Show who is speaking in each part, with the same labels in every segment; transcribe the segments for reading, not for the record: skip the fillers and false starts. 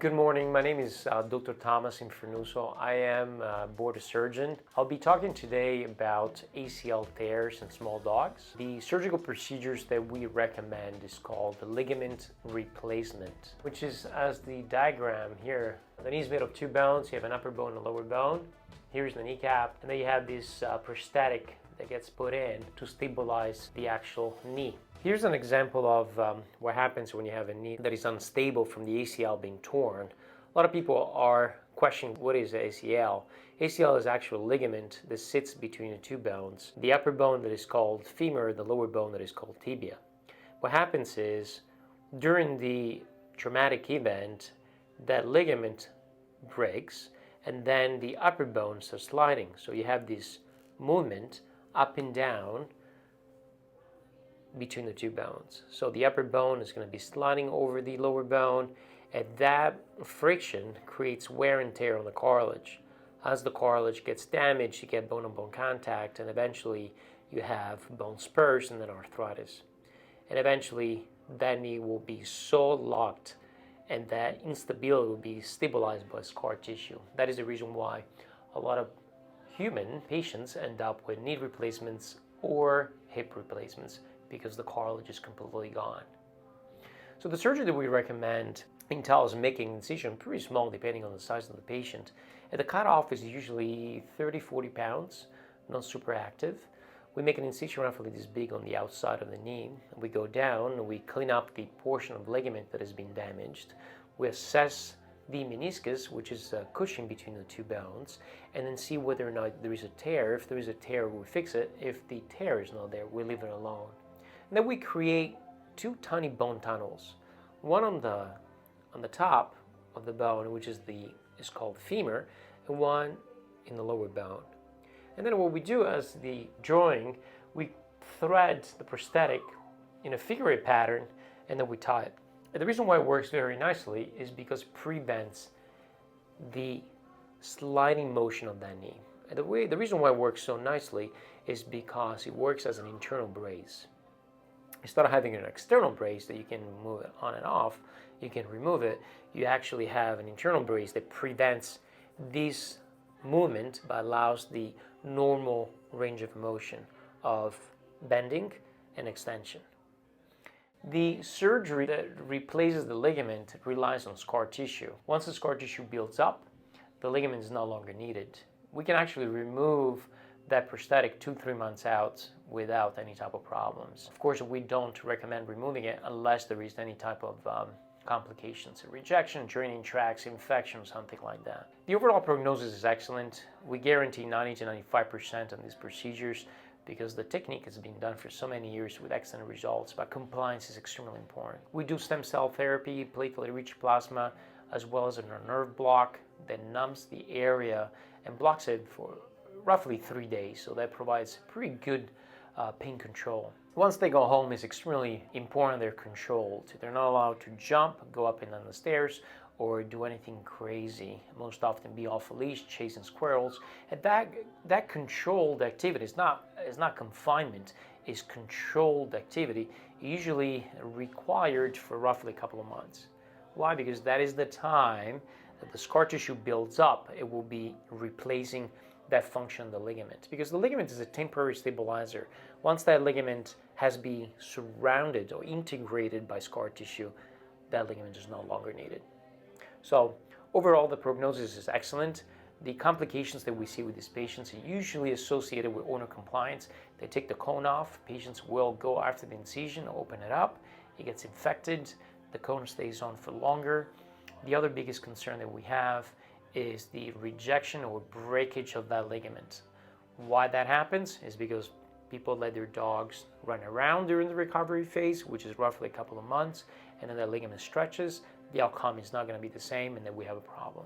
Speaker 1: Good morning. My name is Dr. Thomas Infernuso. I am a board surgeon. I'll be talking today about ACL tears in small dogs. The surgical procedures that we recommend is called the ligament replacement, which is as the diagram here. The knee is made of two bones. You have an upper bone and a lower bone. Here's the kneecap, and then you have this prosthetic that gets put in to stabilize the actual knee. Here's an example of what happens when you have a knee that is unstable from the ACL being torn. A lot of people are questioning what is ACL. ACL is actually a ligament that sits between the two bones. The upper bone that is called femur, the lower bone that is called tibia. What happens is during the traumatic event, that ligament breaks and then the upper bone starts sliding. So you have this movement up and down between the two bones. So the upper bone is going to be sliding over the lower bone, and that friction creates wear and tear on the cartilage. As the cartilage gets damaged, you get bone-on-bone contact, and eventually you have bone spurs and then arthritis. And eventually that knee will be so locked and that instability will be stabilized by scar tissue. That is the reason why a lot of human patients end up with knee replacements or hip replacements, because the cartilage is completely gone. So the surgery that we recommend entails making an incision pretty small depending on the size of the patient. And the cutoff is usually 30-40 pounds, not super active. We make an incision roughly this big on the outside of the knee. We go down and we clean up the portion of ligament that has been damaged. We assess the meniscus, which is a cushion between the two bones, and then see whether or not there is a tear. If there is a tear, we fix it. If the tear is not there, we leave it alone. And then we create two tiny bone tunnels, one on the top of the bone, which is called femur, and one in the lower bone. And then what we do as the drawing, we thread the prosthetic in a figure eight pattern, and then we tie it. And the reason why it works very nicely is because it prevents the sliding motion of that knee. And the reason why it works so nicely is because it works as an internal brace. Instead of having an external brace that you can move it on and off, you can remove it, you actually have an internal brace that prevents this movement but allows the normal range of motion of bending and extension. The surgery that replaces the ligament relies on scar tissue. Once the scar tissue builds up, the ligament is no longer needed. We can actually remove that prosthetic 2-3 months out without any type of problems. Of course, we don't recommend removing it unless there is any type of complications, rejection, draining tracts, infection, something like that. The overall prognosis is excellent. We guarantee 90-95% on these procedures because the technique has been done for so many years with excellent results, but compliance is extremely important. We do stem cell therapy, platelet-rich plasma, as well as a nerve block that numbs the area and blocks it for roughly 3 days, so that provides pretty good pain control. Once they go home, it's extremely important they're controlled. They're not allowed to jump, go up and down the stairs, or do anything crazy. Most often be off a leash, chasing squirrels. And that controlled activity is not confinement, it's controlled activity, usually required for roughly a couple of months. Why? Because that is the time that the scar tissue builds up. It will be replacing that function of the ligament, because the ligament is a temporary stabilizer. Once that ligament has been surrounded or integrated by scar tissue, that ligament is no longer needed. So overall, the prognosis is excellent. The complications that we see with these patients are usually associated with owner compliance. They take the cone off, patients will go after the incision, open it up, it gets infected, the cone stays on for longer. The other biggest concern that we have is the rejection or breakage of that ligament. Why that happens is because people let their dogs run around during the recovery phase, which is roughly a couple of months, and then the ligament stretches. The outcome is not going to be the same, and then we have a problem.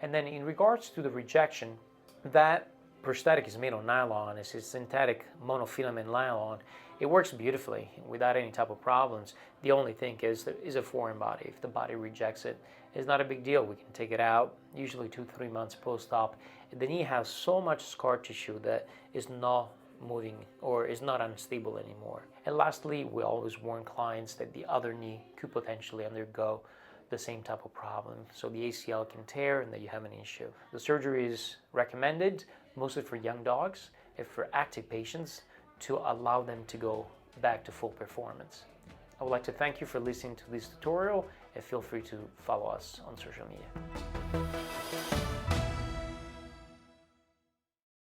Speaker 1: And then in regards to the rejection, that prosthetic is made of nylon. It's a synthetic monofilament nylon. It works beautifully without any type of problems. The only thing is a foreign body. If the body rejects it, it's not a big deal. We can take it out, usually 2-3 months post-op. The knee has so much scar tissue that is not moving or is not unstable anymore. And lastly, we always warn clients that the other knee could potentially undergo the same type of problem. So the ACL can tear and that you have an issue. The surgery is recommended mostly for young dogs, if for active patients, to allow them to go back to full performance. I would like to thank you for listening to this tutorial, and feel free to follow us on social media.